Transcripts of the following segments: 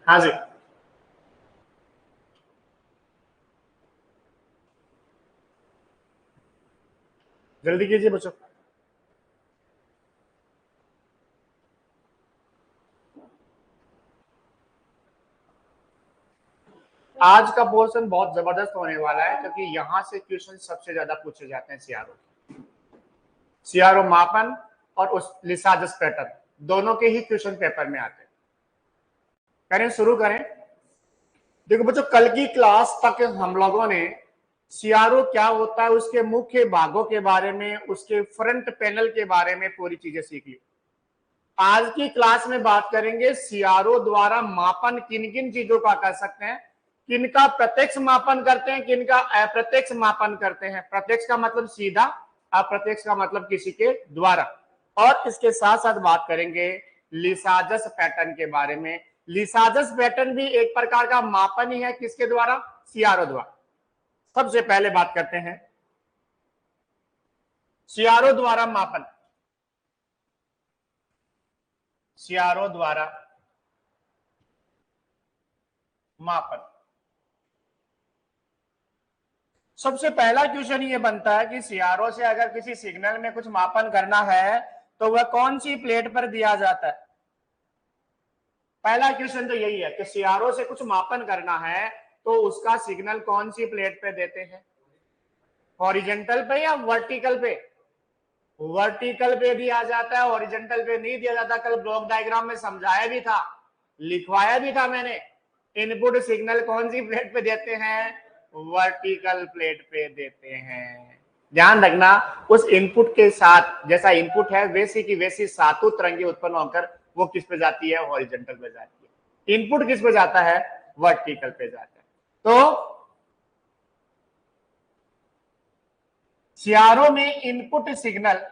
हाँ जी, जल्दी कीजिए बच्चों। आज का पोर्शन बहुत जबरदस्त होने वाला है क्योंकि यहाँ से क्वेश्चन सबसे ज्यादा पूछे जाते हैं सीआरओ मापन और उस लिसाजस पैटर्न दोनों के ही क्वेश्चन पेपर में आते हैं। करें शुरू करें। देखो बच्चों, कल की क्लास तक हम लोगों ने सीआरओ क्या होता है, उसके मुख्य भागों के बारे में, उसके फ्रंट पैनल के बारे में पूरी चीजें सीख ली। आज की क्लास में बात करेंगे सीआरओ द्वारा मापन किन किन चीजों का कर सकते हैं, किनका प्रत्यक्ष मापन करते हैं, किनका अप्रत्यक्ष मापन करते हैं। प्रत्यक्ष का मतलब सीधा, अप्रत्यक्ष का मतलब किसी के द्वारा। और इसके साथ साथ बात करेंगे लिसाजस पैटर्न के बारे में। लिसाजस पैटर्न भी एक प्रकार का मापन ही है, किसके द्वारा? सीआरओ द्वारा। सबसे पहले बात करते हैं सीआरओ द्वारा मापन। सीआरओ द्वारा मापन, सबसे पहला क्वेश्चन ये बनता है कि सीआरओ से अगर किसी सिग्नल में कुछ मापन करना है तो वह कौन सी प्लेट पर दिया जाता है? पहला क्वेश्चन तो यही है कि सीआरओ से कुछ मापन करना है तो उसका सिग्नल कौन सी प्लेट पे देते हैं? हॉरिजेंटल पे या वर्टिकल पे? वर्टिकल पे दिया जाता है, हॉरिजेंटल पे नहीं दिया जाता। कल ब्लॉक डायग्राम में समझाया भी था, लिखवाया भी था मैंने। इनपुट सिग्नल कौन सी प्लेट पे देते हैं? वर्टिकल प्लेट पे देते हैं। ध्यान रखना, उस इनपुट के साथ जैसा इनपुट है वैसी की वैसी सातों तरंगे उत्पन्न होकर वो किस पे जाती है? हॉरिजेंटल पे जाती है। इनपुट किस पे जाता है? वर्टिकल पे जाता है। तो सीआरओ में input signal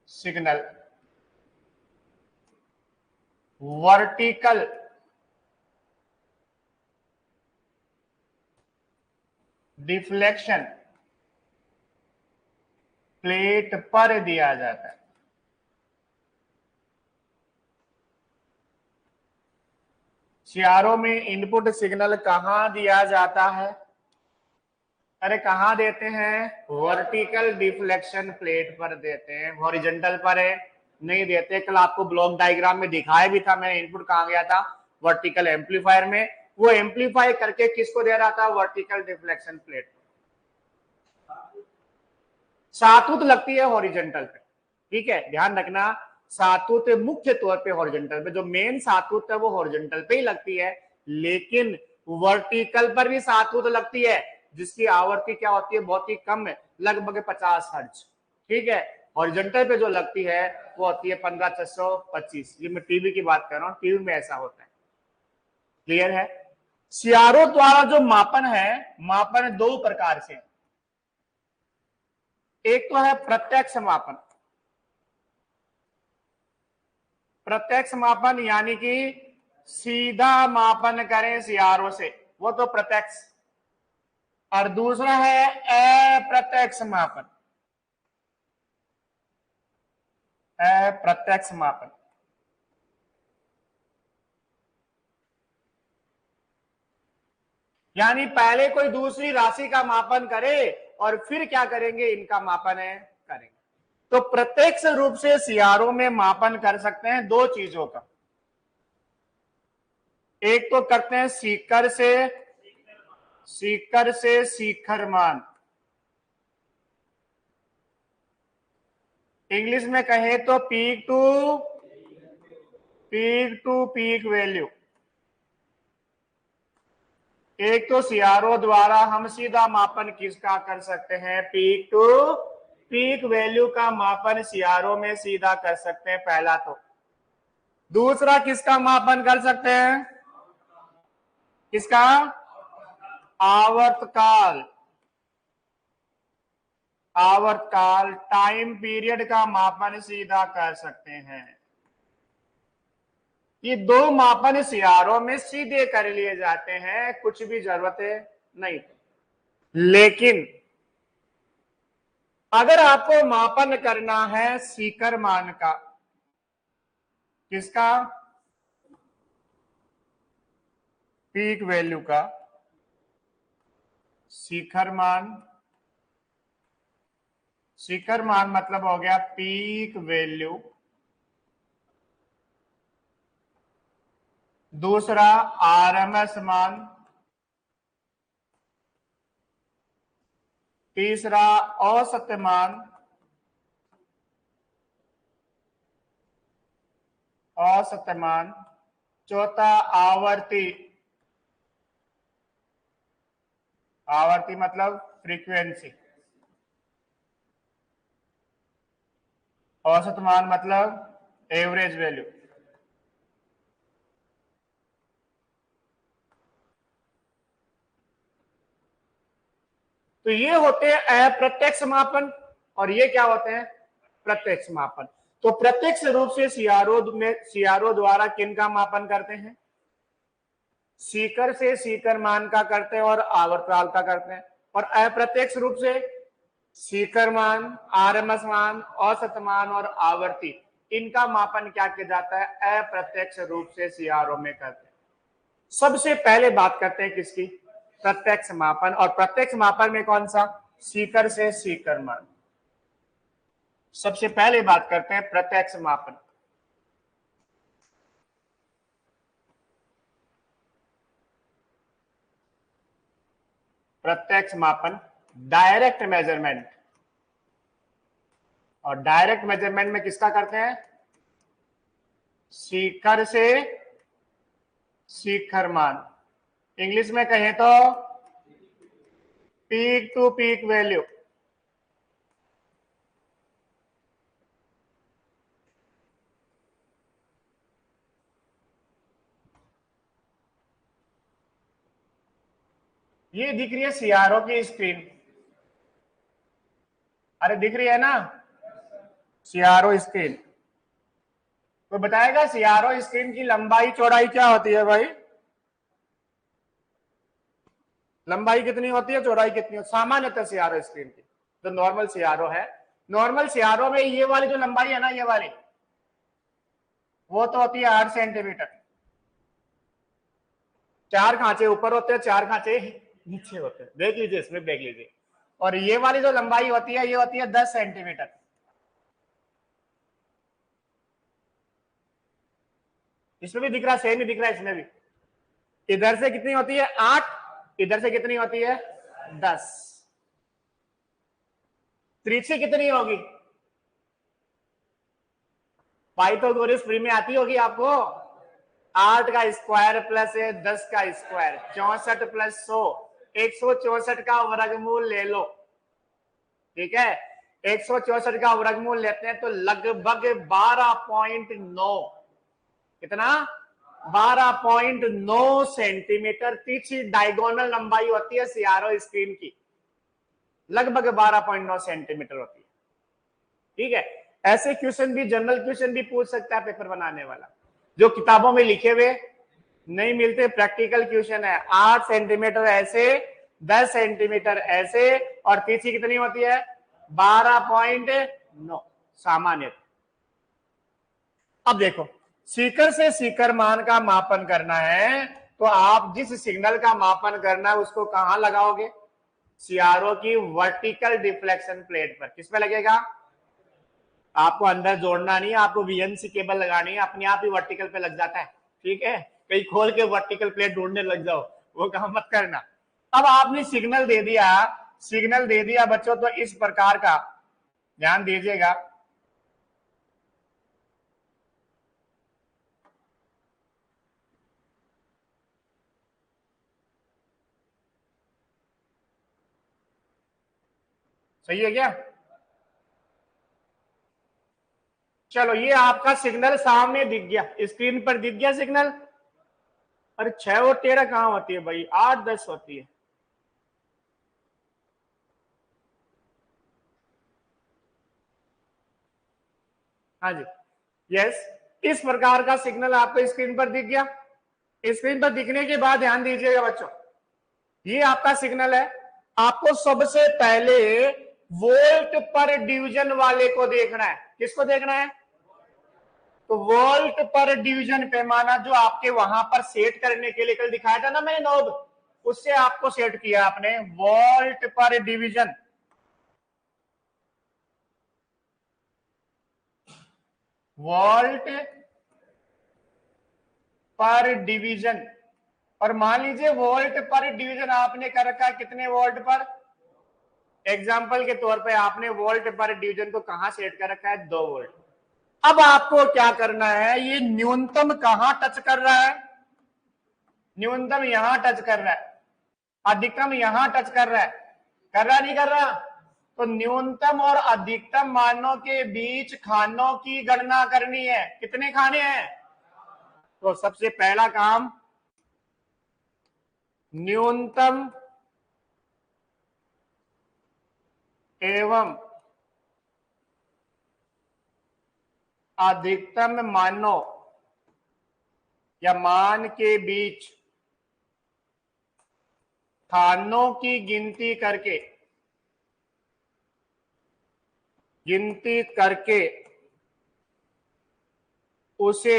signal vertical deflection plate पर दिया जाता है। सीआरओ में इनपुट सिग्नल कहां दिया जाता है? अरे कहां देते हैं? वर्टिकल डिफ्लेक्शन प्लेट पर देते हैं। हॉरिजॉन्टल पर है नहीं देते। कल आपको ब्लॉक डायग्राम में दिखाया भी था मैंने, इनपुट कहां गया था? वर्टिकल एम्पलीफायर में। वो एम्पलीफाई करके किसको दे रहा था? Vertical deflection plate. सातूत लगती है हॉरिजॉन्टल पे, ठीक है, ध्यान रखना। सातूत मुख्य तौर पे हॉरिजॉन्टल पे, जो मेन सातूत है वो हॉरिजॉन्टल पे ही लगती है, लेकिन वर्टिकल पर भी सातूत लगती है जिसकी आवृत्ति क्या होती है? बहुत ही कम है, लगभग 50 हर्ट्ज, ठीक है। हॉरिजॉन्टल पे जो लगती है वो होती है 15625। ये मैं टीवी की बात कर रहा हूँ, टीवी में ऐसा होता है। क्लियर है? सीआरओ द्वारा जो मापन है, मापन दो प्रकार से। एक तो है प्रत्यक्ष मापन। प्रत्यक्ष मापन यानी कि सीधा मापन करें सीआरओ से, वो तो प्रत्यक्ष। और दूसरा है अप्रत्यक्ष मापन। अप्रत्यक्ष मापन यानी पहले कोई दूसरी राशि का मापन करे और फिर क्या करेंगे? इनका मापन है करेंगे। तो प्रत्यक्ष रूप से सीआरओ में मापन कर सकते हैं दो चीजों का। एक तो करते हैं सीकर से शिखर मान। इंग्लिश में कहें तो पीक टू पीक वैल्यू। एक तो सीआरओ द्वारा हम सीधा मापन किसका कर सकते हैं? पीक टू पीक वैल्यू का मापन सीआरओ में सीधा कर सकते हैं, पहला तो। दूसरा किसका मापन कर सकते हैं? किसका? आवर्तकाल। आवर्तकाल टाइम पीरियड का मापन सीधा कर सकते हैं। ये दो मापन सीआरओ में सीधे कर लिए जाते हैं, कुछ भी जरूरत नहीं। लेकिन अगर आपको मापन करना है सीकर मान का, किसका? पीक वैल्यू का। शिखर मान, शिखर मान मतलब हो गया पीक वैल्यू। दूसरा आरएमएस मान। तीसरा औसत मान। औसत मान। चौथा आवर्ती। आवर्ती मतलब फ्रीक्वेंसी। औसत मान मतलब एवरेज वैल्यू। तो ये होते हैं अप्रत्यक्ष मापन और ये क्या होते हैं? प्रत्यक्ष मापन। तो प्रत्यक्ष रूप से सीआरओ द्वारा किन का मापन करते हैं? सीकर से सीकर मान का करते हैं और आवर्तकाल का करते हैं। और अप्रत्यक्ष रूप से सीकर मान, आरएमएस मान, औसत मान और आवर्ती, इनका मापन क्या किया जाता है? अप्रत्यक्ष रूप से सीआरओ में करते हैं। सबसे पहले बात करते हैं किसकी? प्रत्यक्ष मापन। और प्रत्यक्ष मापन में कौन सा? सीकर से सीकर मान। सबसे पहले बात करते हैं प्रत्यक्ष मापन। प्रत्यक्ष मापन डायरेक्ट मेजरमेंट। और डायरेक्ट मेजरमेंट में किसका करते हैं? शिखर से शिखर मान। इंग्लिश में कहें तो पीक टू पीक वैल्यू। ये दिख रही है सीआरओ की स्क्रीन। अरे दिख रही है ना सीआरओ स्क्रीन? तो बताएगा सीआरओ स्क्रीन की लंबाई चौड़ाई क्या होती है भाई? लंबाई कितनी होती है, चौड़ाई कितनी होती है सामान्यतः सीआरओ स्क्रीन की? जो नॉर्मल सीआरओ है, नॉर्मल सीआरओ में ये वाली जो लंबाई है ना, ये वाली, वो तो होती है 8 सेंटीमीटर। 4 खांचे ऊपर होते हैं, 4 खांचे नीचे होते हैं। देख लीजिए, इसमें देख लीजिए। और ये वाली जो लंबाई होती है, ये होती है 10 सेंटीमीटर। इसमें भी दिख रहा है, सेम ही दिख रहा है इसमें भी। इधर से कितनी होती है? 8। इधर से कितनी होती है? 10। त्रिज्या कितनी होगी? पाइथागोरस फ्री में आती होगी आपको। 8 का स्क्वायर प्लस 10 का स्क्वायर, 64 प्लस 100, 164 का वर्गमूल ले लो। ठीक है, 164 का वर्गमूल लेते हैं तो लगभग 12.9, कितना? 12.9 सेंटीमीटर तिरछी डायगोनल लंबाई होती है सीआरओ स्क्रीन की। लगभग 12.9 सेंटीमीटर होती है। ठीक है, ऐसे क्वेश्चन भी, जनरल क्वेश्चन भी पूछ सकता है पेपर बनाने वाला, जो किताबों में लिखे हुए नहीं मिलते। प्रैक्टिकल क्वेश्चन है। 8 सेंटीमीटर ऐसे, 10 सेंटीमीटर ऐसे, और तिरछी कितनी होती है? 12.9 सामान्य। अब देखो, सीकर से सीकर मान का मापन करना है तो आप जिस सिग्नल का मापन करना है उसको कहां लगाओगे? सीआरओ की वर्टिकल डिफ्लेक्शन प्लेट पर। किस पे लगेगा? आपको अंदर जोड़ना नहीं है, आपको वीएनसी केबल लगानी है, अपने आप ही वर्टिकल पे लग जाता है। ठीक है, कहीं खोल के वर्टिकल प्लेट ढूंढने लग जाओ, वो काम मत करना। अब आपने सिग्नल दे दिया, सिग्नल दे दिया बच्चों, तो इस प्रकार का ध्यान दीजिएगा। सही है क्या? चलो, ये आपका सिग्नल सामने दिख गया, स्क्रीन पर दिख गया सिग्नल। अरे 6 और 13 कहां होती है भाई? 8 10 होती है। हाँ जी, यस। इस प्रकार का सिग्नल आपको स्क्रीन पर दिख गया। स्क्रीन पर दिखने के बाद ध्यान दीजिएगा बच्चों, ये आपका सिग्नल है। आपको सबसे पहले वोल्ट पर डिवीजन वाले को देखना है। किसको देखना है? तो वोल्ट पर डिवीजन पैमाना जो आपके वहां पर सेट करने के लिए कल दिखाया था ना मैंने नोब, उससे आपको सेट किया आपने वोल्ट पर डिवीजन। वोल्ट पर डिवीजन। और मान लीजिए वोल्ट पर डिवीजन आपने कर रखा है कितने वोल्ट पर? एग्जाम्पल के तौर पे आपने वोल्ट पर डिवीजन को कहां सेट कर रखा है? 2 वोल्ट। अब आपको क्या करना है, ये न्यूनतम कहां टच कर रहा है? न्यूनतम यहां टच कर रहा है, अधिकतम यहां टच कर रहा है, कर रहा नहीं कर रहा? तो न्यूनतम और अधिकतम मानों के बीच खानों की गणना करनी है। कितने खाने हैं? तो सबसे पहला काम, न्यूनतम एवं अधिकतम मानों या मान के बीच खानों की गिनती करके उसे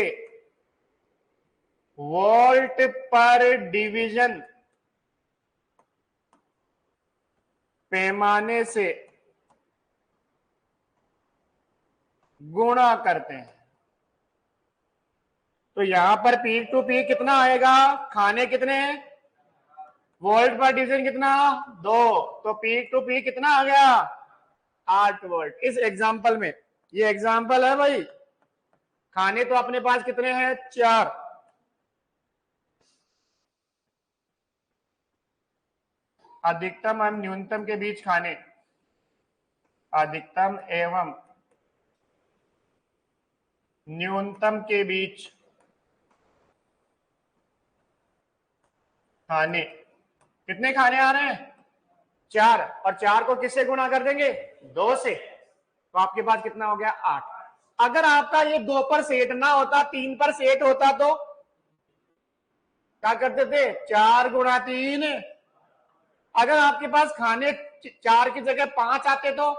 वोल्ट पर डिवीजन पैमाने से गुणा करते हैं। तो यहां पर पीक टू पीक कितना आएगा? खाने कितने हैं? वोल्ट पर डिवीजन कितना? 2। तो पीक टू पीक कितना आ गया? 8 वोल्ट। इस एग्जाम्पल में, ये एग्जाम्पल है भाई, खाने तो अपने पास कितने हैं? 4। अधिकतम एवं न्यूनतम के बीच खाने, अधिकतम एवं न्यूनतम के बीच खाने, कितने खाने आ रहे हैं? 4। और 4 को किससे गुणा कर देंगे? 2 से। तो आपके पास कितना हो गया? 8। अगर आपका ये 2 पर सेट ना होता, 3 पर सेट होता तो क्या करते थे? 4 गुणा 3। अगर आपके पास खाने 4 की जगह 5 आते तो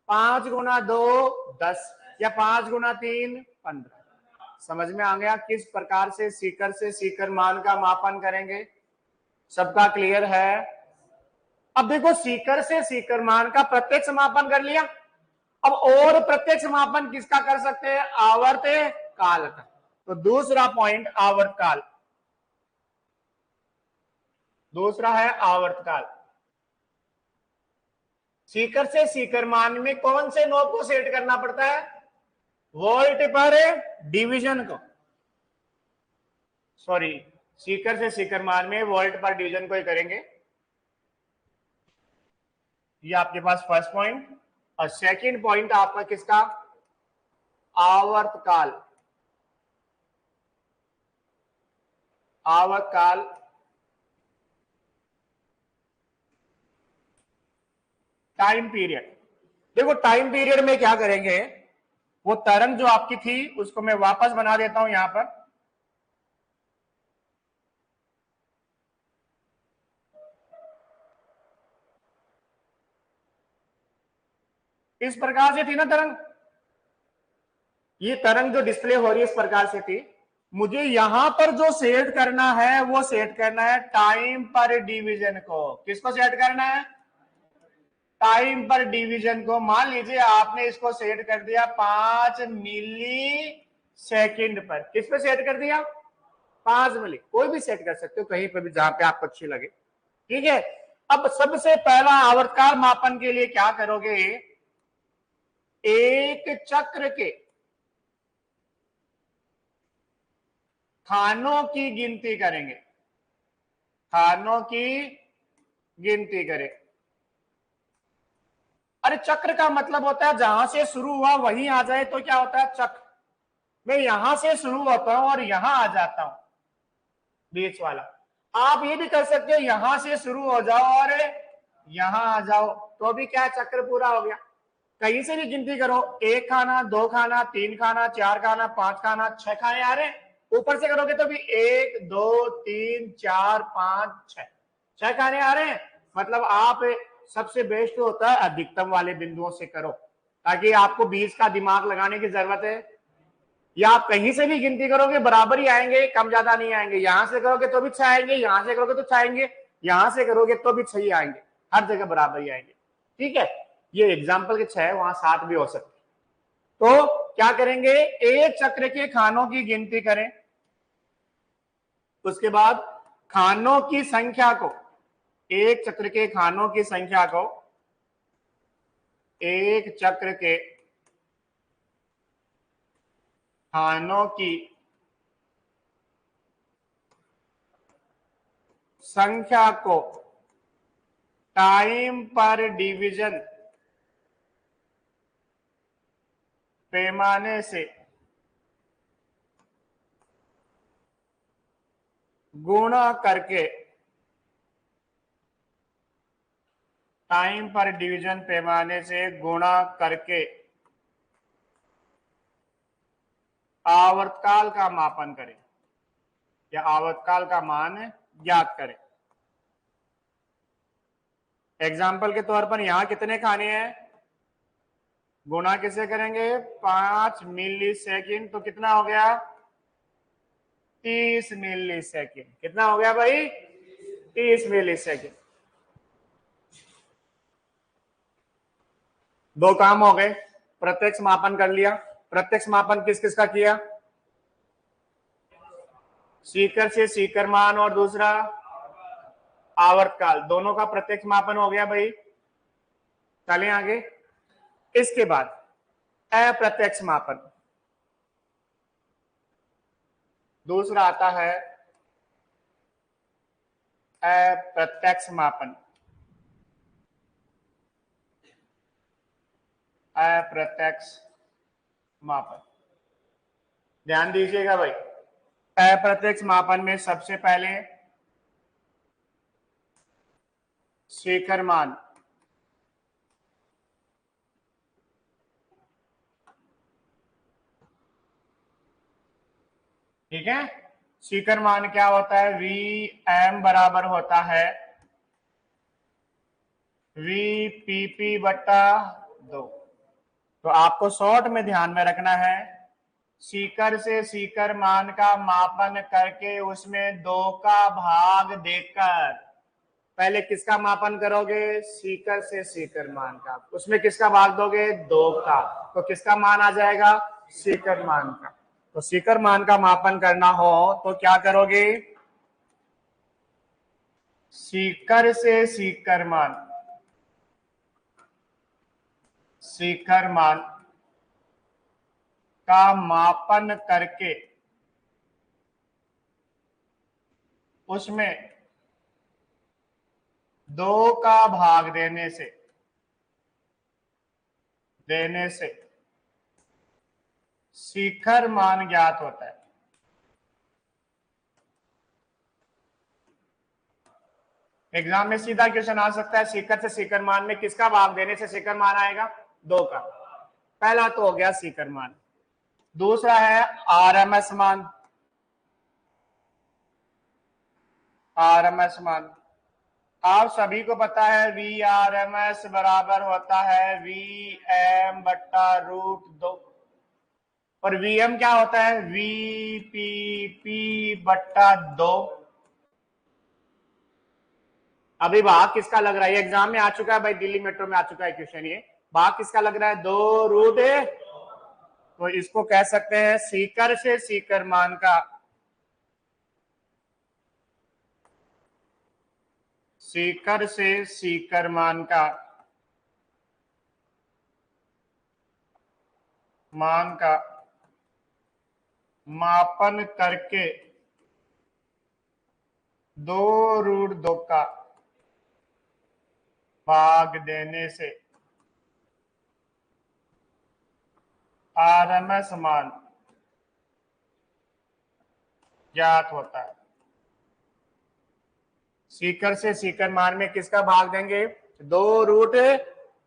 5 गुणा 2 10, या 5 गुणा 3 15। समझ में आ गया किस प्रकार से सीकर मान का मापन करेंगे? सबका क्लियर है? अब देखो, सीकर से सीकर मान का प्रत्यक्ष मापन कर लिया। अब और प्रत्यक्ष मापन किसका कर सकते हैं? आवर्त काल का। तो दूसरा पॉइंट आवर्त काल, दूसरा है आवर्त काल। सीकर से सीकर मान में कौन से नोब को सेट करना पड़ता है? वोल्ट पर डिवीजन को, सॉरी, सीकर से सीकर मान में वोल्ट पर डिवीजन को ही करेंगे। ये आपके पास फर्स्ट पॉइंट। और सेकंड पॉइंट आपका किसका? आवर्त काल। आवर्त काल टाइम पीरियड। देखो टाइम पीरियड में क्या करेंगे, वो तरंग जो आपकी थी उसको मैं वापस बना देता हूं यहां पर। इस प्रकार से थी ना तरंग, ये तरंग जो डिस्प्ले हो रही है इस प्रकार से थी। मुझे यहां पर जो सेट करना है वो सेट करना है टाइम पर डिवीजन को। किसको सेट करना है? टाइम पर डिवीजन को। मान लीजिए आपने इसको सेट कर दिया 5 मिली सेकेंड पर। किस पे सेट कर दिया? 5 मिली। कोई भी सेट कर सकते हो कहीं पर भी जहां पे आपको अच्छी लगे, ठीक है। अब सबसे पहला आवर्तकाल मापन के लिए क्या करोगे? एक चक्र के खानों की गिनती करेंगे, खानों की गिनती करें। अरे चक्र का मतलब होता है जहां से शुरू हुआ वहीं आ जाए तो क्या होता है? चक्र। मैं यहां से शुरू होता हूं और यहां आ जाता हूं, बीच वाला। आप ये भी कर सकते हो, यहां से शुरू हो जाओ और यहां आ जाओ, तो भी क्या चक्र पूरा हो गया। कहीं से भी गिनती करो, 1 खाना, 2 खाना, 3 खाना, 4 खाना, 5 खाना, 6 खाने आ रहे हैं। ऊपर से करोगे तो भी 1 2 3 4 5 6 खाने आ रहे हैं। मतलब आप सबसे बेस्ट होता है अधिकतम वाले बिंदुओं से करो, ताकि आपको 20 का दिमाग लगाने की जरूरत है। या आप कहीं से भी गिनती करोगे बराबर ही आएंगे, कम ज्यादा नहीं आएंगे। यहां से करोगे तो भी 6 आएंगे, यहां से करोगे तो 6 आएंगे, यहां से करोगे तो भी 6 आएंगे, हर जगह बराबर ही आएंगे। ठीक है, ये एग्जाम्पल के 6, वहां 7 भी हो सकते। तो क्या करेंगे, एक चक्र के खानों की गिनती करें, उसके बाद खानों की संख्या को, एक चक्र के खानों की संख्या को, एक चक्र के खानों की संख्या को टाइम पर डिवीजन पैमाने से गुणा करके, टाइम पर डिवीजन पैमाने से गुणा करके आवर्तकाल का मापन करें या आवर्तकाल का मान ज्ञात करें। एग्जाम्पल के तौर पर यहां कितने खाने हैं, गुणा किसे करेंगे, 5 मिली सेकेंड, तो कितना हो गया, 30 मिली सेकेंड। कितना हो गया भाई, 30 मिली सेकेंड। दो काम हो गए, प्रत्यक्ष मापन कर लिया। प्रत्यक्ष मापन किस किस का किया, सीकर से सीकर मान और दूसरा आवर्तकाल, दोनों का प्रत्यक्ष मापन हो गया भाई। चलें आगे। इसके बाद अप्रत्यक्ष मापन, दूसरा आता है अप्रत्यक्ष मापन। अप्रत्यक्ष मापन, ध्यान दीजिएगा भाई। अप्रत्यक्ष मापन में सबसे पहले शिखर मान, ठीक है। शिखर मान क्या होता है, वी एम बराबर होता है वी पी पी बट्टा 2। तो आपको शॉर्ट में ध्यान में रखना है, सीकर से सीकर मान का मापन करके उसमें 2 का भाग देकर, पहले किसका मापन करोगे, सीकर से सीकर मान का, उसमें किसका भाग दोगे, 2 का, तो किसका मान आ जाएगा, सीकर मान का। तो सीकर मान का मापन करना हो तो क्या करोगे, सीकर से सीकर मान, सीकर मान का मापन करके उसमें 2 का भाग देने से शिखर मान ज्ञात होता है। एग्जाम में सीधा क्वेश्चन आ सकता है, शिखर से शिखर मान में किसका भाग देने से शिखर मान आएगा, 2 का। पहला तो हो गया शिखर मान। दूसरा है आरएमएस मान, आरएमएस मान आप सभी को पता है वी आर एम एस बराबर होता है वी एम बट्टा √2, और वी एम क्या होता है, वी पी पी बट्टा 2। अभी भाग किसका लग रहा है, एग्जाम में आ चुका है भाई, दिल्ली मेट्रो में आ चुका है क्वेश्चन, ये भाग किसका लग रहा है, 2 √ तो इसको कह सकते हैं सीकर से सीकर मान का, सीकर से सीकर मान का मापन करके 2 √ 2 का भाग देने से आरएमएस मान ज्ञात होता है। सीकर से सीकर मान में किसका भाग देंगे, 2 √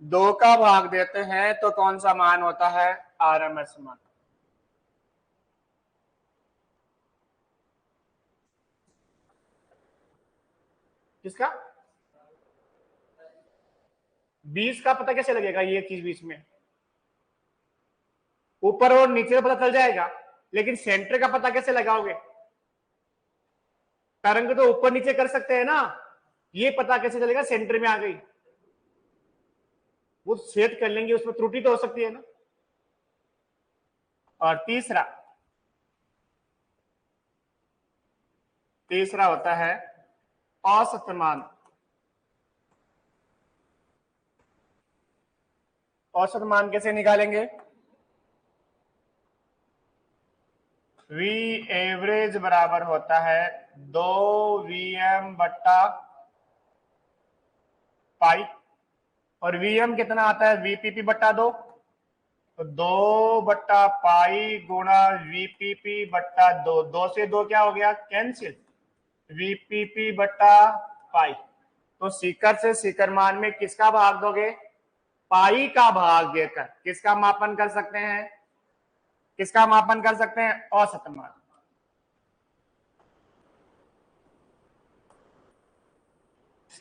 2 का भाग देते हैं तो कौन सा मान होता है, आरएमएस मान। किसका, 20 का पता कैसे लगेगा? ये चीज बीच में ऊपर और नीचे का पता चल जाएगा, लेकिन सेंटर का पता कैसे लगाओगे? तरंग तो ऊपर नीचे कर सकते हैं ना, ये पता कैसे चलेगा सेंटर में आ गई? वो सेट कर लेंगे, उसमें त्रुटि तो हो सकती है ना। और तीसरा होता है औसत मान। औसत मान कैसे निकालेंगे? वी एवरेज बराबर होता है 2 VM बट्टा पाई, और वीएम कितना आता है? वीपीपी बट्टा 2, तो 2/पाई गुणा वीपीपी बट्टा 2, 2 से 2 क्या हो गया? कैंसिल, वीपीपी बट्टा पाई। तो सीकर से सीकर मान में किसका भाग दोगे? पाई का भाग देकर किसका मापन कर सकते हैं? किसका मापन कर सकते हैं? औसत मान।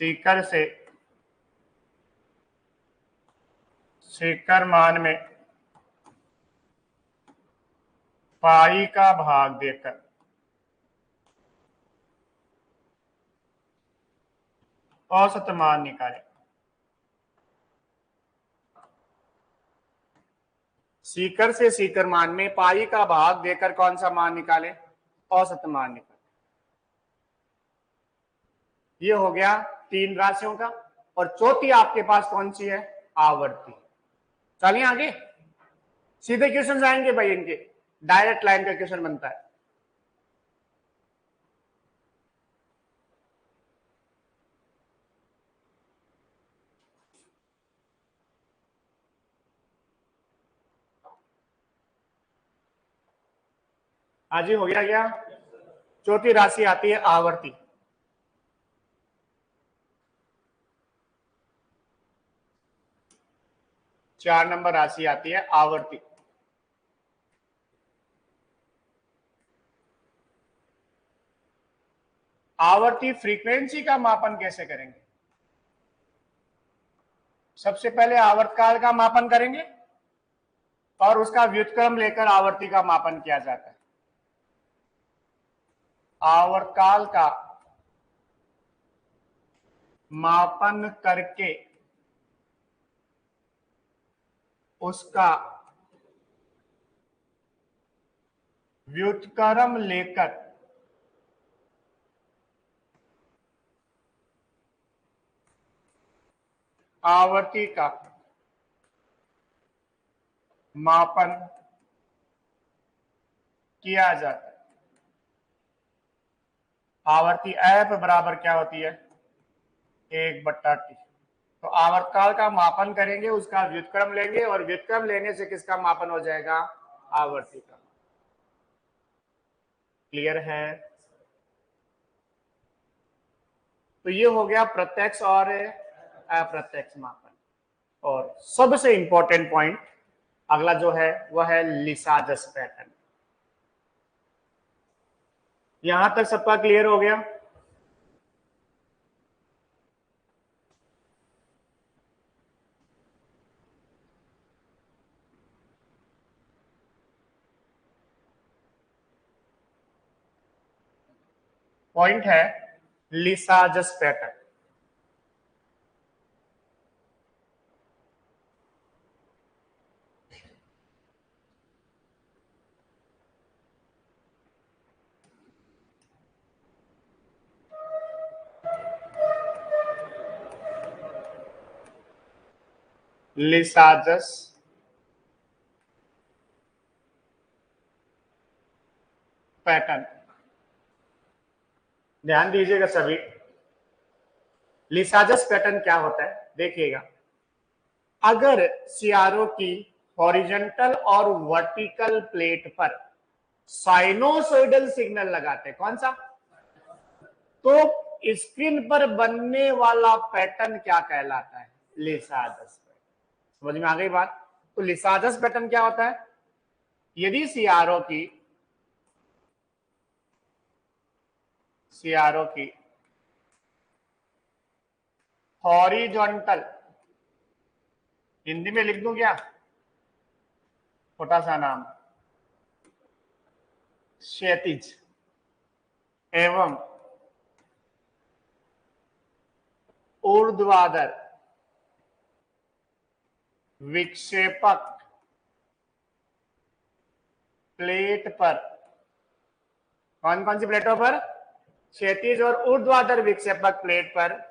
सीकर से सीकर मान में पाई का भाग देकर औसत मान निकाले। सीकर से सीकर मान में पाई का भाग देकर कौन सा मान निकाले? औसत मान निकाले। ये हो गया 3 राशियों का, और चौथी आपके पास कौन सी है? आवर्ती। चलिए आगे, सीधे क्वेश्चन आएंगे भाई, इनके डायरेक्ट लाइन का क्वेश्चन बनता है। आज ही हो गया क्या? चौथी राशि आती है आवर्ती। चार नंबर राशि आती है आवर्ती। आवर्ती फ्रीक्वेंसी का मापन कैसे करेंगे? सबसे पहले आवर्तकाल का मापन करेंगे, और उसका व्युत्क्रम लेकर आवर्ती का मापन किया जाता है। आवर्तकाल का मापन करके उसका व्युत्क्रम लेकर आवर्ती का मापन किया जाता है। आवर्ती एफ बराबर क्या होती है? 1/T। तो आवर्तकाल का मापन करेंगे, उसका व्युत्क्रम लेंगे, और व्युत्क्रम लेने से किसका मापन हो जाएगा? आवर्ती का। क्लियर है? तो ये हो गया प्रत्यक्ष और अप्रत्यक्ष मापन। और सबसे इंपॉर्टेंट पॉइंट अगला जो है वह है लिसाजस पैटर्न। यहां तक सबका क्लियर हो गया? पॉइंट है लिसाजस पैटर्न। लिसाजस पैटर्न, ध्यान दीजिएगा सभी। लिसाजस पैटर्न क्या होता है देखिएगा। अगर सीआरओ की हॉरिजॉन्टल और वर्टिकल प्लेट पर साइनोसोइडल सिग्नल लगाते हैं, कौन सा? तो स्क्रीन पर बनने वाला पैटर्न क्या कहलाता है? Lissajous pattern. समझ में आ गई बात? तो लिसाजस पैटर्न क्या होता है? यदि सीआरओ की हॉरिजॉन्टल हिंदी में लिख दूं क्या? छोटा सा नाम, क्षैतिज एवं ऊर्ध्वाधर विक्षेपक प्लेट पर, कौन कौन सी प्लेटों पर? क्षैतिज और ऊर्ध्वाधर विक्षेपक प्लेट पर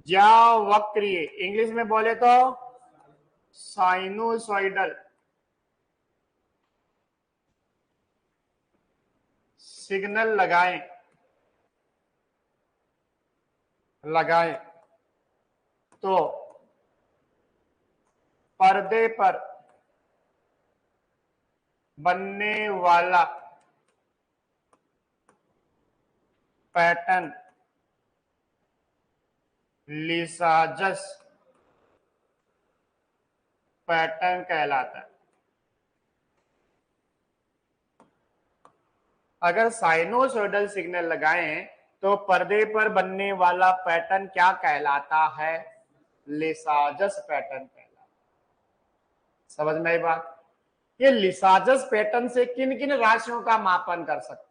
ज्यावक्रीय, इंग्लिश में बोले तो साइनोसॉइडल सिग्नल लगाएं तो पर्दे पर बनने वाला पैटर्न लिसाजस पैटर्न कहलाता है। अगर साइनोसॉइडल सिग्नल लगाएं तो पर्दे पर बनने वाला पैटर्न क्या कहलाता है? लिसाजस पैटर्न कहलाता है। समझ में आई बात? ये लिसाजस पैटर्न से किन किन राशियों का मापन कर सकते हैं?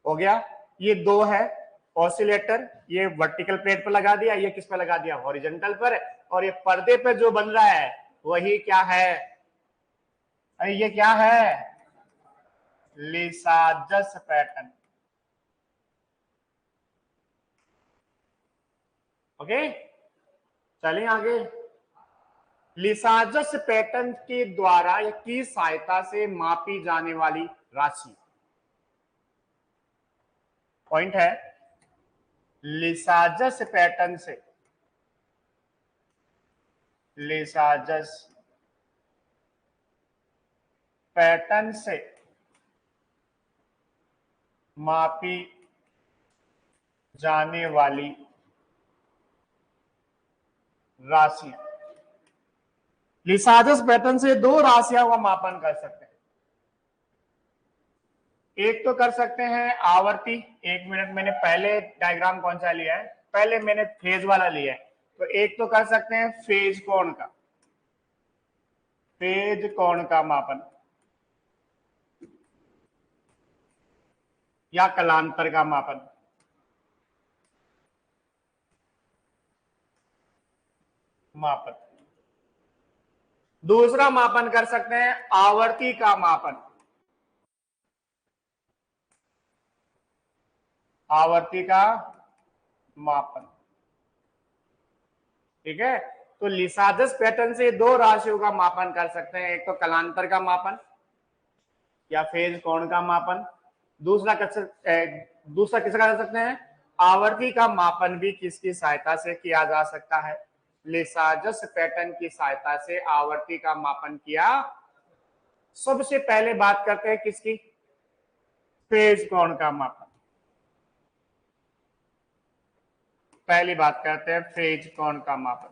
हो गया, ये दो है ऑसिलेटर, ये वर्टिकल प्लेट पर लगा दिया, ये किस पर लगा दिया? हॉरिजॉन्टल पर। और ये पर्दे पे जो बन रहा है वही क्या है? अरे ये क्या है? Lissajous pattern. ओके, चलिए आगे। लिसाजस पैटर्न के द्वारा या की सहायता से मापी जाने वाली राशि, पॉइंट है, लिसाजस पैटर्न से, लिसाजस पैटर्न से मापी जाने वाली राशियां। लिसाजस पैटर्न से दो राशियों का मापन कर सकते हैं। एक तो कर सकते हैं आवर्ती, एक मिनट, मैंने पहले डायग्राम कौन सा लिया है? पहले मैंने फेज वाला लिया है। तो एक तो कर सकते हैं फेज कोण का, फेज कोण का मापन, या कलांतर का मापन। दूसरा मापन कर सकते हैं आवर्ती का मापन, आवर्ती का मापन। ठीक है, तो लिसाजस पैटर्न से दो राशियों का मापन कर सकते हैं, एक तो कलांतर का मापन या फेज कोण का मापन, दूसरा किसका कर सकते हैं? आवर्ती का मापन भी किसकी सहायता से किया जा सकता है? लिसाजस पैटर्न की सहायता से आवर्ती का मापन किया। सबसे पहले बात करते हैं किसकी? फेज कोण का मापन। पहली बात करते हैं फेज कोण का मापन।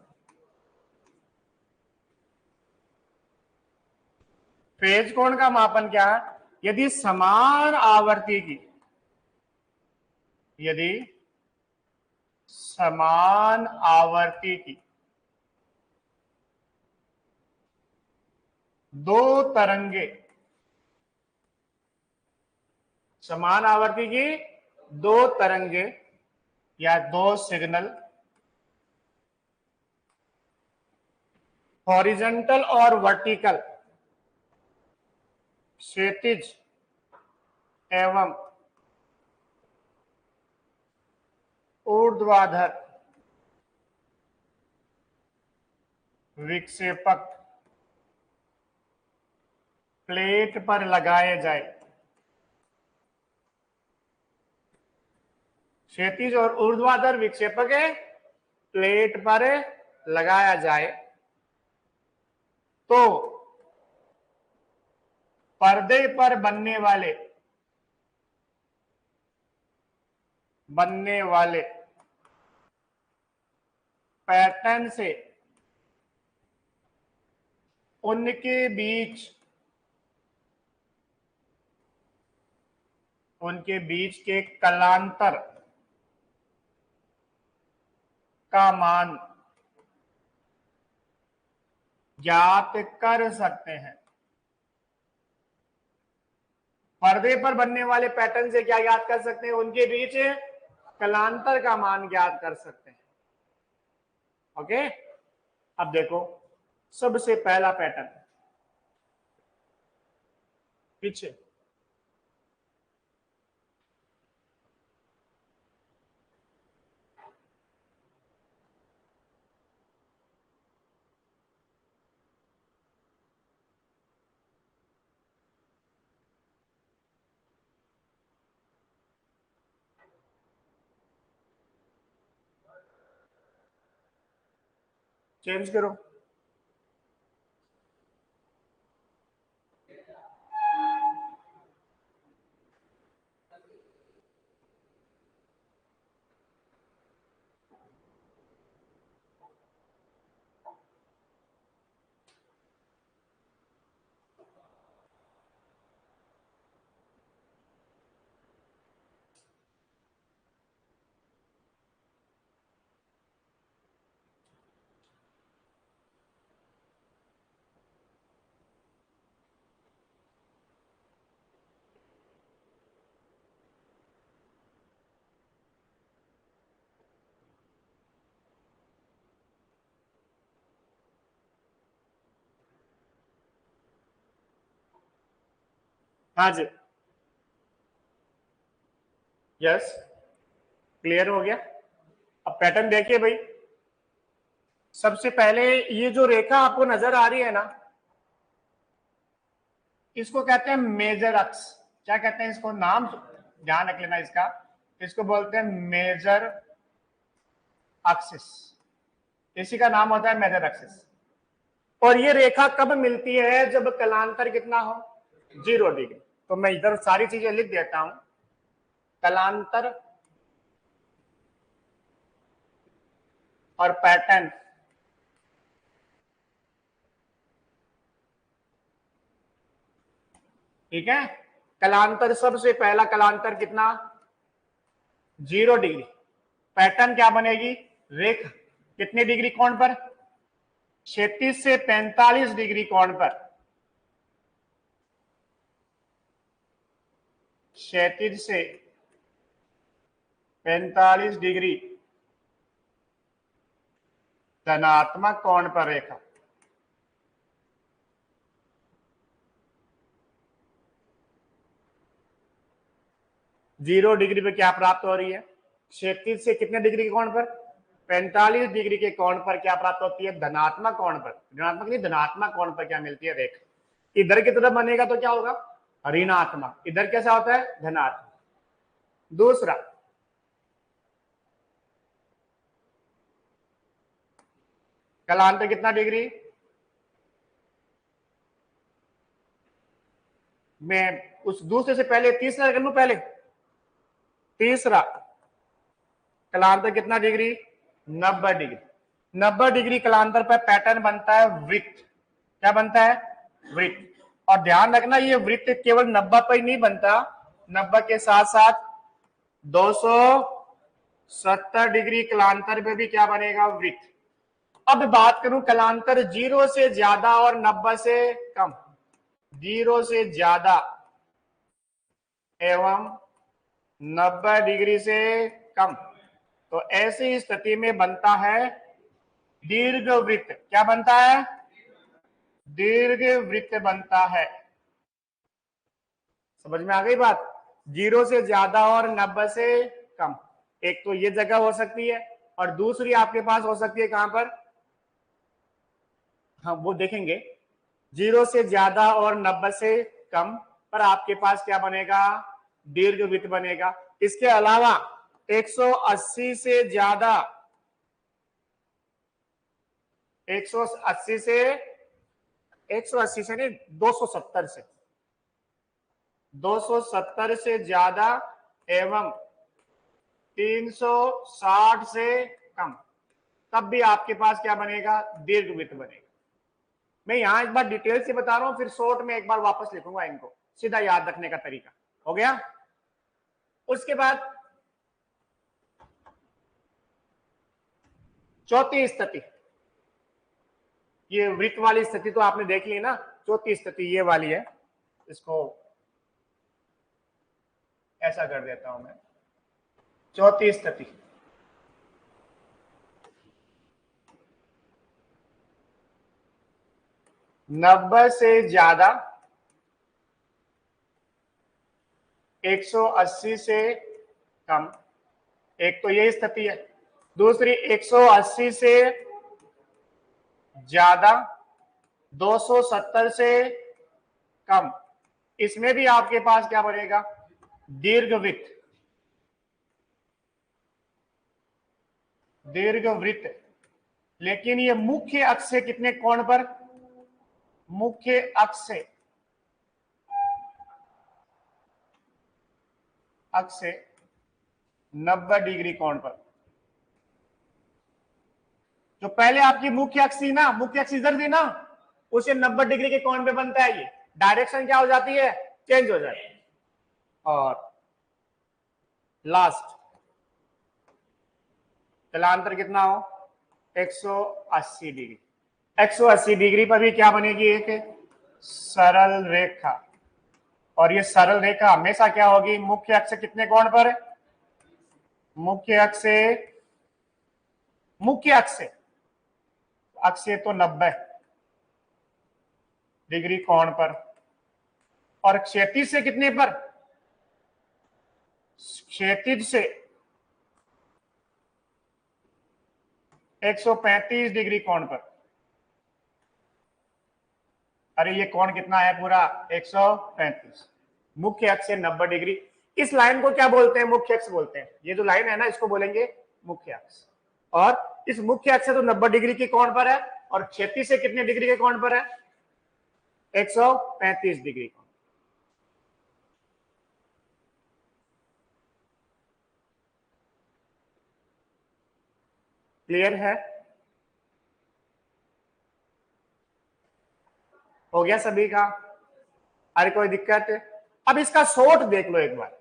फेज कोण का मापन क्या है? यदि समान आवृत्ति की, यदि समान आवृत्ति की दो तरंगे, समान आवृत्ति की दो तरंगे या दो सिग्नल हॉरिजॉन्टल और वर्टिकल, क्षैतिज एवं ऊर्ध्वाधर विक्षेपक प्लेट पर लगाए जाए, क्षैतिज और ऊर्ध्वाधर विक्षेपक प्लेट पर लगाया जाए तो पर्दे पर बनने वाले पैटर्न से उनके बीच के कलांतर का मान ज्ञात कर सकते हैं। पर्दे पर बनने वाले पैटर्न से क्या ज्ञात कर सकते हैं? उनके बीच कलांतर का मान ज्ञात कर सकते हैं। ओके, अब देखो सबसे पहला पैटर्न पीछे, चेंज करो। हाँ जी, यस, क्लियर हो गया। अब पैटर्न देखिए भाई, सबसे पहले ये जो रेखा आपको नजर आ रही है ना, इसको कहते हैं मेजर अक्स। क्या कहते हैं इसको? नाम ध्यान रख लेना इसका, इसको बोलते हैं मेजर एक्सिस। इसी का नाम होता है मेजर एक्सिस। और ये रेखा कब मिलती है? जब कलांतर कितना हो? 0 डिग्री। तो मैं इधर सारी चीजें लिख देता हूं। कलांतर और पैटर्न ठीक है। कलांतर, सबसे पहला कलांतर कितना? 0 डिग्री। पैटर्न क्या बनेगी? रेखा कितने डिग्री कोण पर? 36 से 45 डिग्री कोण पर। क्षैतिज से 45 डिग्री धनात्मक कोण पर रेखा। जीरो डिग्री पे क्या प्राप्त हो रही है? क्षैतिज से कितने डिग्री के कोण पर? 45 डिग्री के कोण पर क्या प्राप्त होती है? धनात्मक कोण पर। ऋणात्मक नहीं, धनात्मक कोण पर क्या मिलती है? रेखा। इधर की तरफ बनेगा तो क्या होगा? ऋणात्मक। इधर कैसा होता है? धनात्मक। दूसरा, कलांतर कितना डिग्री? मैं उस दूसरे से पहले तीसरा कर लू। पहले तीसरा, कलांतर कितना डिग्री? 90 डिग्री। 90 डिग्री कलांतर पर पैटर्न बनता है वृत्त। क्या बनता है? वृत्त। और ध्यान रखना, ये वृत्त केवल 90 पर ही नहीं बनता, 90 के साथ साथ 270 डिग्री कलांतर पे भी क्या बनेगा? वृत्त। अब बात करूं कलांतर 0 से ज्यादा और 90 से कम। 0 से ज्यादा एवं 90 डिग्री से कम, तो ऐसी स्थिति में बनता है दीर्घवृत्त। क्या बनता है? दीर्घवृत्त बनता है। समझ में आ गई बात? 0 से ज्यादा और 90 से कम। एक तो ये जगह हो सकती है, और दूसरी आपके पास हो सकती है कहां पर? हाँ, वो देखेंगे। 0 से ज्यादा और 90 से कम पर आपके पास क्या बनेगा? दीर्घवृत्त बनेगा। इसके अलावा 180 से ज्यादा, 180 से 180 से नहीं, 270 से, 270 से ज्यादा एवं 360 से कम, तब भी आपके पास क्या बनेगा? दीर्घवृत्त बनेगा। मैं यहां एक बार डिटेल से बता रहा हूं, फिर शॉर्ट में एक बार वापस लिखूंगा इनको, सीधा याद रखने का तरीका हो गया। उसके बाद चौथी स्थिति, ये वृत्त वाली स्थिति तो आपने देख ली ना, चौथी स्थिति ये वाली है, इसको ऐसा कर देता हूं मैं, चौथी स्थिति। नब्बे से ज्यादा, 180 से कम, एक तो ये स्थिति है। दूसरी 180 से ज्यादा, 270 से कम, इसमें भी आपके पास क्या बनेगा, दीर्घवृत्त, दीर्घवृत्त। लेकिन ये मुख्य अक्ष से कितने कोण पर, मुख्य अक्ष से, अक्ष से 90 डिग्री कोण पर। जो पहले आपकी मुख्य अक्ष थी ना, मुख्य अक्ष इधर थी ना, उसे 90 डिग्री के कोण पे बनता है। ये डायरेक्शन क्या हो जाती है, चेंज हो जाती है। और लास्ट कलांतर कितना हो, 180 डिग्री। 180 डिग्री पर भी क्या बनेगी, एक सरल रेखा। और ये सरल रेखा हमेशा क्या होगी, मुख्य अक्ष से कितने कोण पर, मुख्य अक्ष से, मुख्य अक्ष से, अक्ष से तो 90 डिग्री कोण पर, और क्षैतिज से कितने पर, क्षैतिज से 135 डिग्री कोण पर। अरे ये कोण कितना है पूरा, 135। मुख्य अक्ष से 90 डिग्री। इस लाइन को क्या बोलते हैं, मुख्य अक्ष बोलते हैं। ये जो लाइन है ना, इसको बोलेंगे मुख्य अक्ष। और इस मुख्य अक्ष से तो 90 डिग्री के कोण पर है, और क्षैतिज से कितने डिग्री के कोण पर है, 135 डिग्री कोण। क्लियर है, हो गया सभी का। अरे कोई दिक्कत है? अब इसका शॉर्ट देख लो एक बार,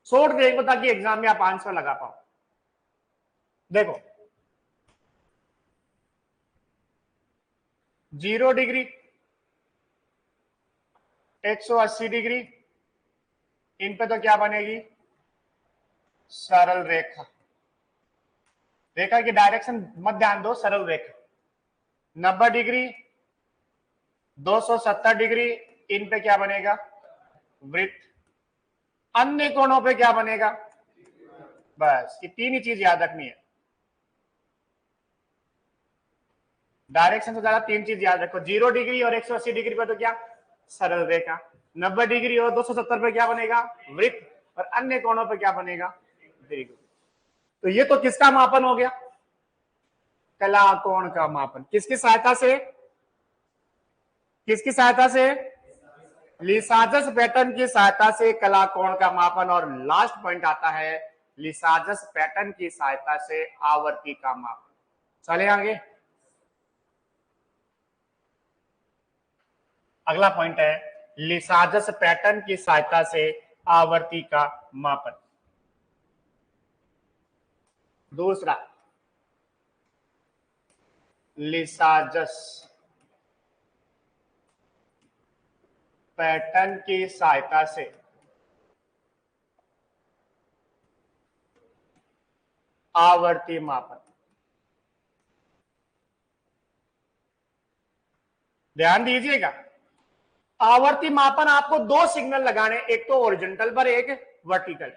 शॉर्ट देख लो ताकि एग्जाम में आप आंसर लगा पाओ। देखो 0 डिग्री, 180 डिग्री, इन पे तो क्या बनेगी, सरल रेखा। रेखा की डायरेक्शन मत ध्यान दो, सरल रेखा। 90 डिग्री, 270 डिग्री, इन पे क्या बनेगा, वृत्त। अन्य कोणों पे क्या बनेगा, बस ये तीन ही चीज याद रखनी है। डायरेक्शन से ज्यादा तीन चीज याद रखो, 0 डिग्री और 180 डिग्री पर तो क्या, सरल रेखा। 90 डिग्री और 270 पे क्या बनेगा, वृत्त। और अन्य कोणों पे क्या बनेगा, दीर्घ। तो ये तो किसका मापन हो गया, कला कोण का मापन। किसकी सहायता से, किसकी सहायता से, लिसाजस पैटर्न की सहायता से कला कोण का मापन। और लास्ट पॉइंट आता है, लिसाजस पैटर्न की सहायता से आवर्ती का मापन। चले आगे, अगला पॉइंट है लिसाजस पैटर्न की सहायता से आवर्ती का मापन। दूसरा, लिसाजस पैटर्न की सहायता से आवर्ती मापन। ध्यान दीजिएगा, आवर्ती मापन आपको दो सिग्नल लगाने, एक तो ओरिजेंटल पर, एक वर्टिकल।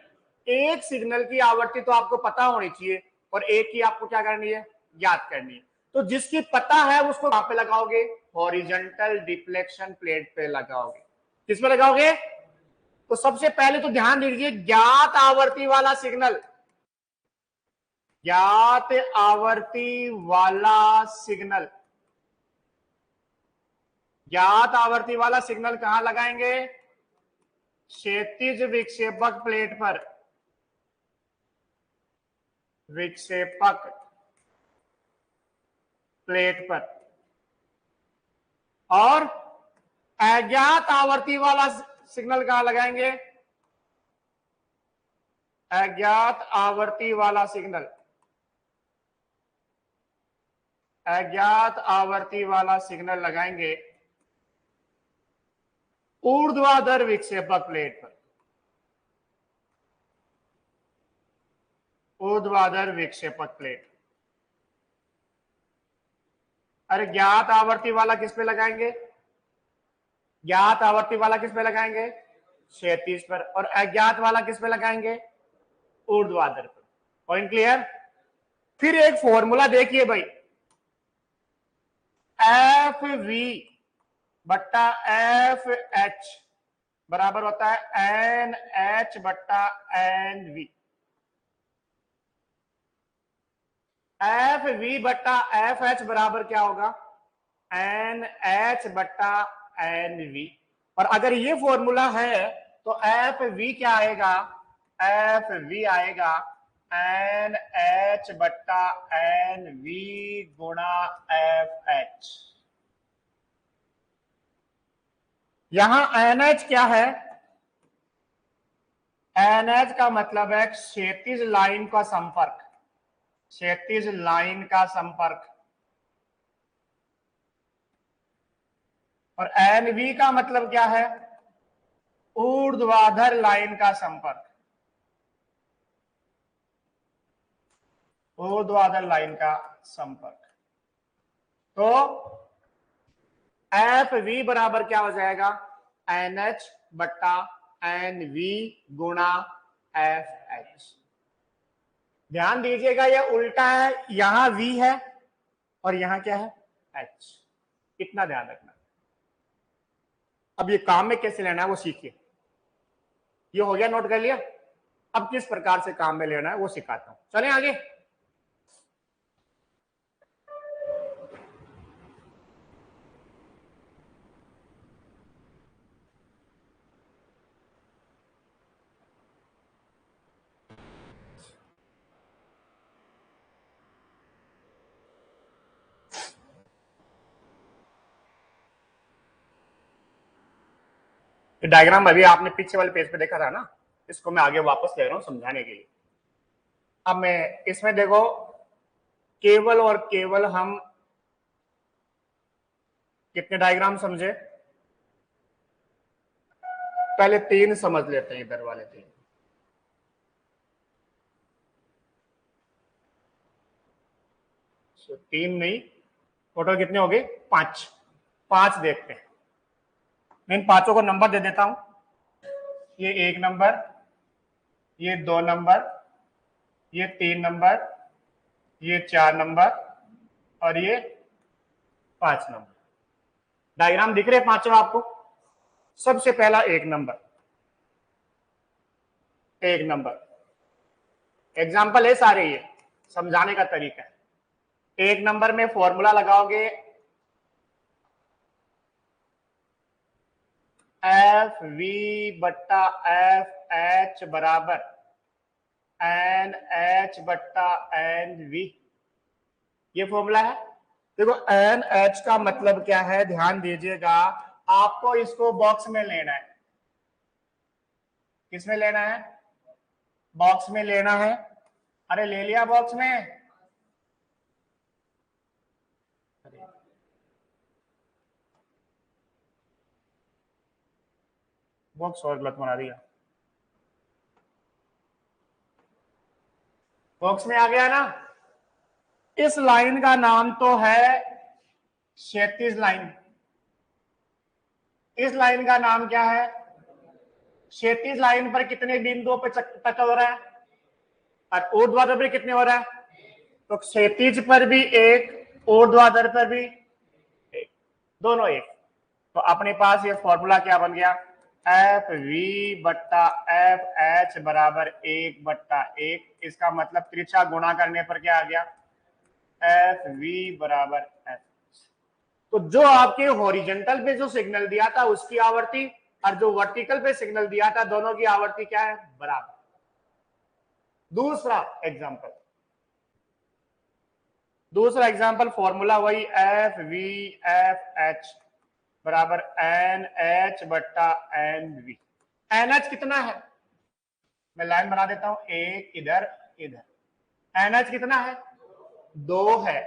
एक सिग्नल की आवर्ती तो आपको पता होनी चाहिए, और एक की आपको क्या करनी है, ज्ञात करनी है। तो जिसकी पता है उसको कहां पे लगाओगे, हॉरिजॉन्टल डिफ्लेक्शन प्लेट पे लगाओगे। किस पे लगाओगे, तो सबसे पहले तो ध्यान दीजिए, ज्ञात आवर्ती वाला सिग्नल, ज्ञात आवर्ती वाला सिग्नल, ज्ञात आवर्ती वाला सिग्नल कहां लगाएंगे, क्षैतिज विक्षेपक प्लेट पर, विक्षेपक प्लेट पर। और अज्ञात आवर्ती वाला सिग्नल कहां लगाएंगे, अज्ञात आवर्ती वाला सिग्नल, अज्ञात आवर्ती वाला सिग्नल लगाएंगे ऊर्ध्वाधर विक्षेपक प्लेट पर, ऊर्ध्वाधर विक्षेपक प्लेट। अरे ज्ञात आवर्ती वाला किस पे लगाएंगे? ज्ञात आवर्ती वाला किस पे लगाएंगे? क्षैतिज पर। और अज्ञात वाला किस पे लगाएंगे? ऊर्ध्वाधर पर। Point clear? फिर एक फॉर्मूला देखिए भाई, एफ वी बट्टा एफ एच बराबर होता है एन एच बट्टा एन वी। एफ वी बट्टा एफ एच बराबर क्या होगा? एन एच बट्टा एन वी। और अगर ये फॉर्मूला है तो एफ वी क्या आएगा? एफ वी आएगा एन एच बट्टा एन वी गुणा एफ एच। यहां एन एच क्या है? एन एच का मतलब है क्षैतिज लाइन का संपर्क, क्षैतिज लाइन का संपर्क। और एन वी का मतलब क्या है? ऊर्ध्वाधर लाइन का संपर्क, ऊर्ध्वाधर लाइन का संपर्क। तो एफ वी बराबर क्या हो जाएगा? एन एच बट्टा एन वी गुणा एफ एच। ध्यान दीजिएगा ये उल्टा है, यहां वी है और यहां क्या है? एच। इतना ध्यान रखना। अब ये काम में कैसे लेना है वो सीखिए। ये हो गया, नोट कर लिया? अब किस प्रकार से काम में लेना है वो सिखाता हूं। चलें आगे। डायग्राम अभी आपने पीछे वाले पेज पे देखा था ना, इसको मैं आगे वापस ले रहा हूं समझाने के लिए। अब मैं इसमें देखो, केवल और केवल हम कितने डायग्राम समझे? पहले 3 समझ लेते हैं, इधर वाले 3। तो 3 नहीं, टोटल कितने हो गए? 5। 5 देखते हैं। मैं इन 5 को नंबर दे देता हूं। ये 1 नंबर, ये 2 नंबर, ये 3 नंबर, ये 4 नंबर और ये 5 नंबर। डायग्राम दिख रहे 5 आपको? सबसे पहला 1 नंबर, 1 नंबर एग्जाम्पल है सारे, ये समझाने का तरीका है। 1 नंबर में फॉर्मूला लगाओगे एफ वी बट्टा एफ एच बराबर एन एच बट्टा एन वी। ये फॉर्मूला है। देखो एन एच का मतलब क्या है, ध्यान दीजिएगा। आपको इसको बॉक्स में लेना है। किस में लेना है? बॉक्स में लेना है। अरे ले लिया बॉक्स में? बॉक्स और गलत बना दिया। बॉक्स में आ गया ना? इस लाइन का नाम तो है क्षैतिज लाइन। इस लाइन का नाम क्या है? क्षैतिज लाइन पर कितने बिंदुओं पर टकल हो रहा है? और ऊर्ध्वाधर पर कितने हो रहा है? तो क्षैतिज पर भी एक, ऊर्ध्वाधर पर भी एक, दोनों एक। तो अपने पास ये फॉर्मूला क्या बन गया? एफ वी बट्टा एफ एच बराबर 1/1। इसका मतलब त्रिज्या गुणा करने पर क्या आ गया? एफ वी बराबर एफ। तो जो आपके हॉरिजेंटल पे जो सिग्नल दिया था उसकी आवर्ती और जो वर्टिकल पे सिग्नल दिया था, दोनों की आवर्ती क्या है? बराबर। दूसरा एग्जांपल फॉर्मूला वही एफ वी एफ एच बराबर एन एच बट्टा एन वी। एन एच कितना है? मैं लाइन बना देता हूं, एक इधर इधर। एन एच कितना है? 2 है।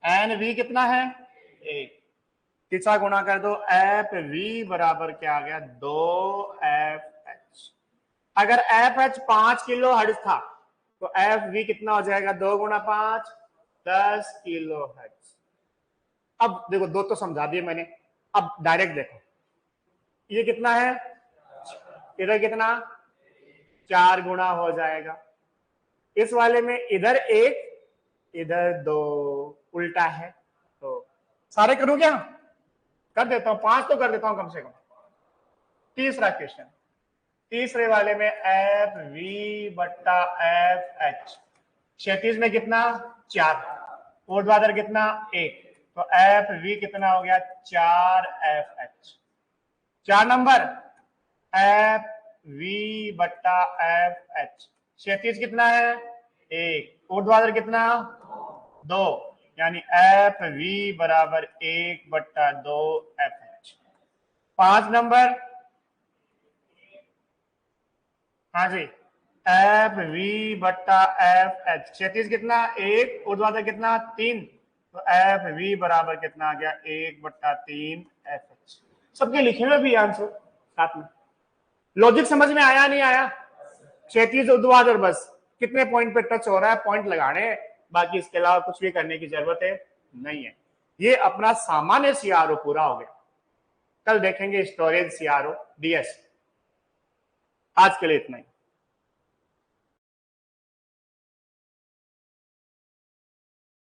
एन वी कितना है 1, तीसरा गुणा कर दो, एफ वी बराबर क्या आ गया 2FH। अगर FH 5 किलो हर्ट्ज था तो एफ वी कितना हो जाएगा 2 गुणा 5 10 किलो हर्ट्ज। अब देखो दो तो समझा दिए मैंने, अब डायरेक्ट देखो ये कितना है, इधर कितना 4 गुणा हो जाएगा, इस वाले में इधर 1 इधर 2 उल्टा है, तो सारे करूं क्या, कर देता हूं 5 तो कर देता हूं कम से कम। तीसरा क्वेश्चन, तीसरे वाले में एफ वी बट्टा एफ एच, 36 में कितना 4, ऊर्ध्वाधर कितना 1, तो एफ वी कितना हो गया 4FH। 4 नंबर एफ वी बट्टा एफ एच, 36 कितना है 1, ऊर्ध्वाधर कितना 2, यानी एफ वी बराबर 1 बट्टा 2FH। 5 नंबर, हाँ जी, एफ वी बट्टा एफ एच, 36 कितना 1, ऊर्ध्वाधर कितना 3, तो एफ वी बराबर कितना आ गया 1 बट्टा 3FH। सबके लिखे हुए भी आंसर साथ में। लॉजिक समझ में आया नहीं आया, 36 ऊर्ध्वाधर, बस कितने पॉइंट पे टच हो रहा है पॉइंट लगाने, बाकी इसके अलावा कुछ भी करने की जरूरत है नहीं है। ये अपना सामान्य सीआरओ पूरा हो गया। कल देखेंगे स्टोरेज सीआरओ डीएस। आज के लिए इतना ही।